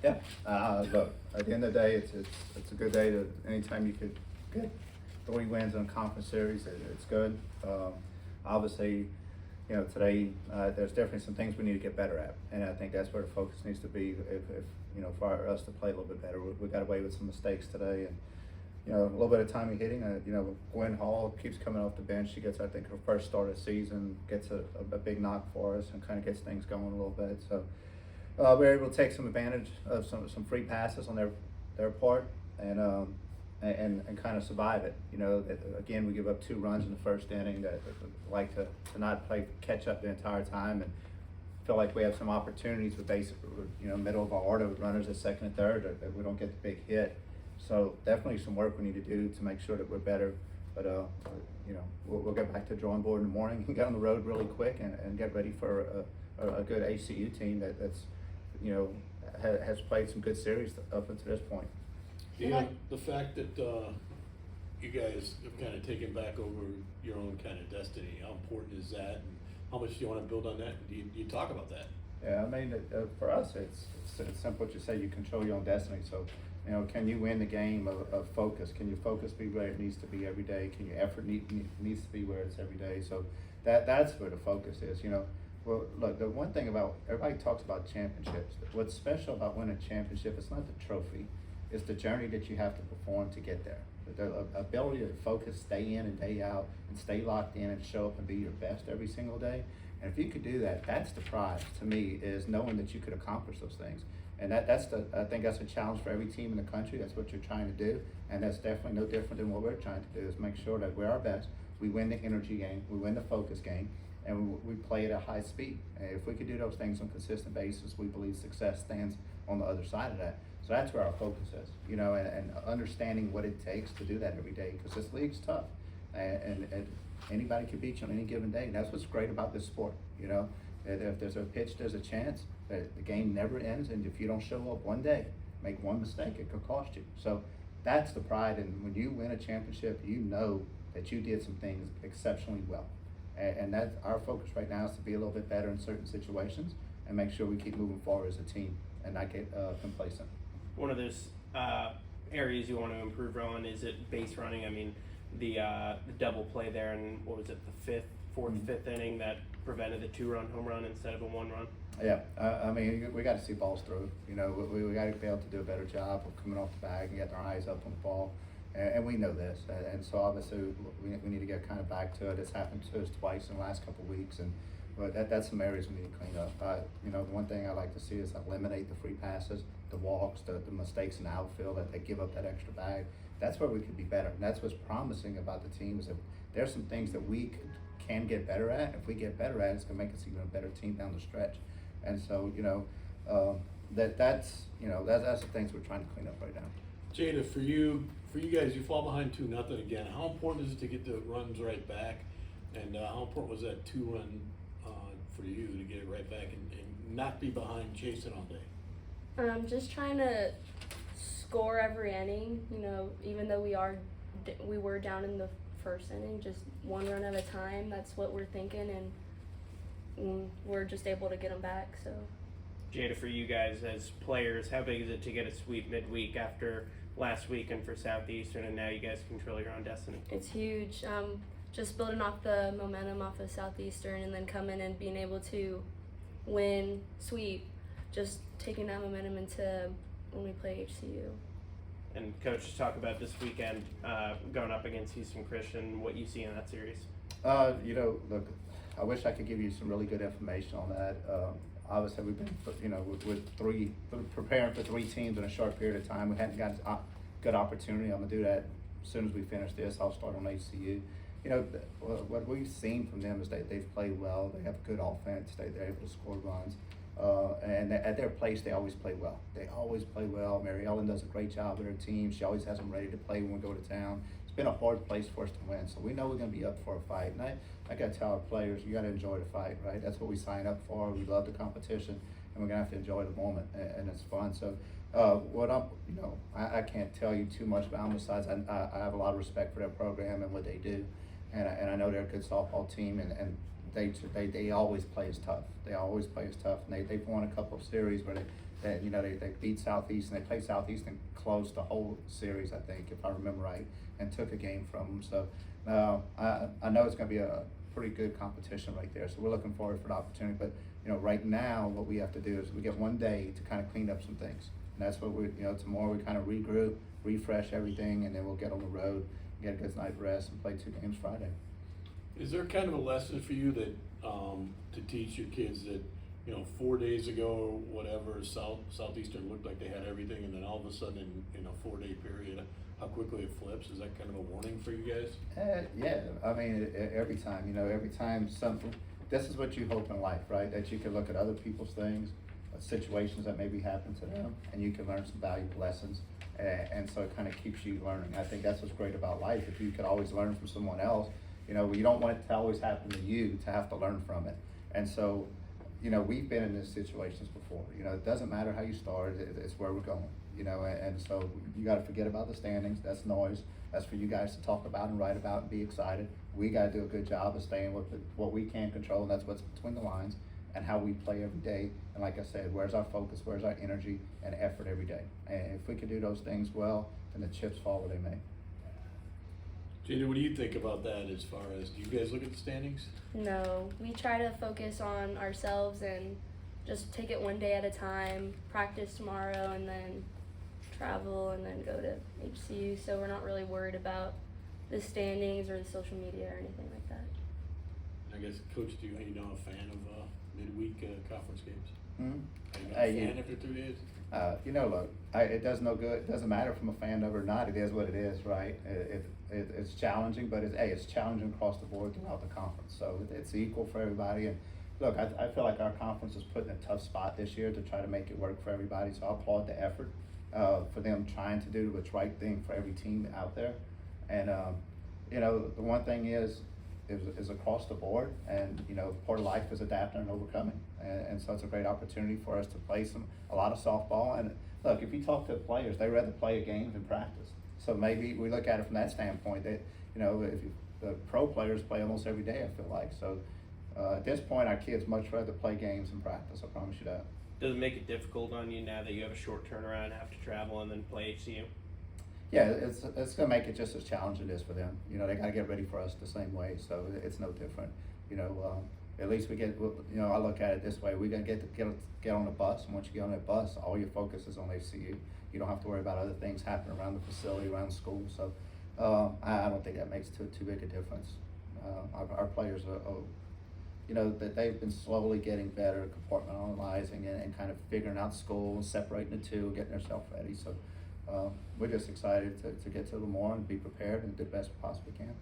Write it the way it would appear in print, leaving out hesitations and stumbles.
Yeah, look, at the end of the day, it's a good day to, anytime you could get 3 wins in a conference series, it's good. Obviously, today, there's definitely some things we need to get better at, and I think that's where the focus needs to be if for us to play a little bit better. We got away with some mistakes today, and, a little bit of timely hitting. Gwen Hall keeps coming off the bench. She gets, I think, her first start of the season, gets a big knock for us and kind of gets things going a little bit. So we're able to take some advantage of some free passes on their part and kind of survive it. Again, we give up 2 runs in the first inning that like to not play catch up the entire time, and feel like we have some opportunities with middle of our order with runners at second and third that we don't get the big hit. So definitely some work we need to do to make sure that we're better. But we'll get back to the drawing board in the morning and get on the road really quick and get ready for a good ACU team that's has played some good series up until this point. Yeah, the fact that you guys have kind of taken back over your own kind of destiny, how important is that, and how much do you want to build on that? Do you talk about that? Yeah, I mean, for us, it's simple what you say. You control your own destiny. So, can you win the game of focus? Can your focus be where it needs to be every day? Can your effort needs to be where it's every day? So that's where the focus is. Well, look, the one thing about everybody talks about championships. What's special about winning a championship is not the trophy, it's the journey that you have to perform to get there. The ability to focus, stay in and day out, and stay locked in and show up and be your best every single day. And if you could do that, that's the prize to me, is knowing that you could accomplish those things. And I think that's a challenge for every team in the country. That's what you're trying to do, and that's definitely no different than what we're trying to do. Is make sure that we're our best. We win the energy game, we win the focus game, and we play at a high speed. And if we could do those things on a consistent basis, we believe success stands on the other side of that. So that's where our focus is, and understanding what it takes to do that every day, because this league's tough, and anybody can beat you on any given day. That's what's great about this sport. If there's a pitch, there's a chance. The game never ends, and if you don't show up one day, make one mistake, it could cost you. So that's the pride, and when you win a championship, you know that you did some things exceptionally well. And that's our focus right now, is to be a little bit better in certain situations and make sure we keep moving forward as a team and not get complacent. One of those areas you want to improve on is it base running. I mean, the double play there, and what was it, the fifth inning that prevented the 2-run home run instead of a 1-run. Yeah, I mean, we got to see balls through. We got to be able to do a better job of coming off the bag and getting our eyes up on the ball. And we know this, and so obviously we need to get kind of back to it. It's happened to us twice in the last couple of weeks, but that's some areas we need to clean up. The one thing I like to see is eliminate the free passes, the walks, the mistakes in the outfield that they give up that extra bag. That's where we could be better, and that's what's promising about the team, is that there's some things that we can get better at. If we get better at it, it's going to make us even a better team down the stretch. And so that's the things we're trying to clean up right now. Jada, for you guys, you fall behind 2-0 again. How important is it to get the runs right back, and how important was that 2-run for you to get it right back and not be behind chasing all day? Just trying to score every inning. Even though we were down in the first inning, just 1 run at a time. That's what we're thinking, and we're just able to get them back. So, Jada, for you guys as players, how big is it to get a sweep midweek after last weekend for Southeastern, and now you guys control your own destiny? it's huge. Just building off the momentum off of Southeastern, and then coming and being able to win, sweep, just taking that momentum into when we play HCU. And Coach, just talk about this weekend going up against Houston Christian, what you see in that series. Look, I wish I could give you some really good information on that. Obviously, we've been preparing for 3 teams in a short period of time. We hadn't got a good opportunity. I'm gonna do that as soon as we finish this. I'll start on HCU. What we've seen from them is they've played well. They have good offense. They're able to score runs. And at their place, they always play well. They always play well. Mary Ellen does a great job with her team. She always has them ready to play when we go to town. It's been a hard place for us to win, so we know we're going to be up for a fight. And I got to tell our players, you got to enjoy the fight, right? That's what we sign up for. We love the competition, and we're going to have to enjoy the moment, and it's fun. So I can't tell you too much about them, besides I have a lot of respect for their program and what they do, and I know they're a good softball team, and they always play as tough. They always play as tough, and they've won a couple of series where That, you know, they beat Southeastern, they played Southeastern close the whole series, I think, if I remember right, and took a game from them. So I know it's going to be a pretty good competition right there. So we're looking forward for the opportunity. But, you know, right now what we have to do is we get one day to kind of clean up some things. And that's what we, you know, tomorrow we kind of regroup, refresh everything, and then we'll get on the road, get a good night's rest, and play 2 games Friday. Is there kind of a lesson for you that, to teach your kids that, you know, 4 days ago or whatever, Southeastern looked like they had everything, and then all of a sudden in a 4-day period, how quickly it flips? Is that kind of a warning for you guys? Yeah, I mean, every time, you know, every time something, this is what you hope in life, right? That you can look at other people's things, situations that maybe happen to them, and you can learn some valuable lessons. And so it kind of keeps you learning. I think that's what's great about life. If you could always learn from someone else, you know, you don't want it to always happen to you to have to learn from it. And so, you know, we've been in these situations before. You know, it doesn't matter how you started, it's where we're going. You know, and so you got to forget about the standings. That's noise. That's for you guys to talk about and write about and be excited. We got to do a good job of staying with what we can control, and that's what's between the lines and how we play every day. And like I said, where's our focus, where's our energy and effort every day? And if we can do those things well, then the chips fall where they may. Jada, what do you think about that as far as, do you guys look at the standings? No, we try to focus on ourselves and just take it one day at a time, practice tomorrow, and then travel and then go to HCU. So we're not really worried about the standings or the social media or anything like that. I guess, Coach, are you not a fan of midweek conference games? Mm-hmm. Are you not a fan after 3 days? You know, look, it does no good. It doesn't matter if I'm a fan of it or not. It is what it is, right? It's challenging, but it's challenging across the board throughout the conference. So it's equal for everybody. And look, I feel like our conference is put in a tough spot this year to try to make it work for everybody. So I applaud the effort for them trying to do what's right thing for every team out there. And you know, the one thing is across the board, and you know, part of life is adapting and overcoming, and so it's a great opportunity for us to play a lot of softball. And look, if you talk to the players, they rather play a game than practice. So maybe we look at it from that standpoint that, you know, the pro players play almost every day, I feel like. So at this point, our kids much rather play games than practice, I promise you that. Does it make it difficult on you now that you have a short turnaround, have to travel and then play HCU? Yeah, it's gonna make it just as challenging as for them. You know, they gotta get ready for us the same way, so it's no different. You know, at least we get, you know, I look at it this way: we gotta get on the bus, and once you get on that bus, all your focus is on HCU. You don't have to worry about other things happening around the facility, around the school. So I don't think that makes too big a difference. Our players are, you know, that they've been slowly getting better at compartmentalizing and kind of figuring out school and separating the two, getting themselves ready. So we're just excited to get to Lemoore and be prepared and do the best we possibly can.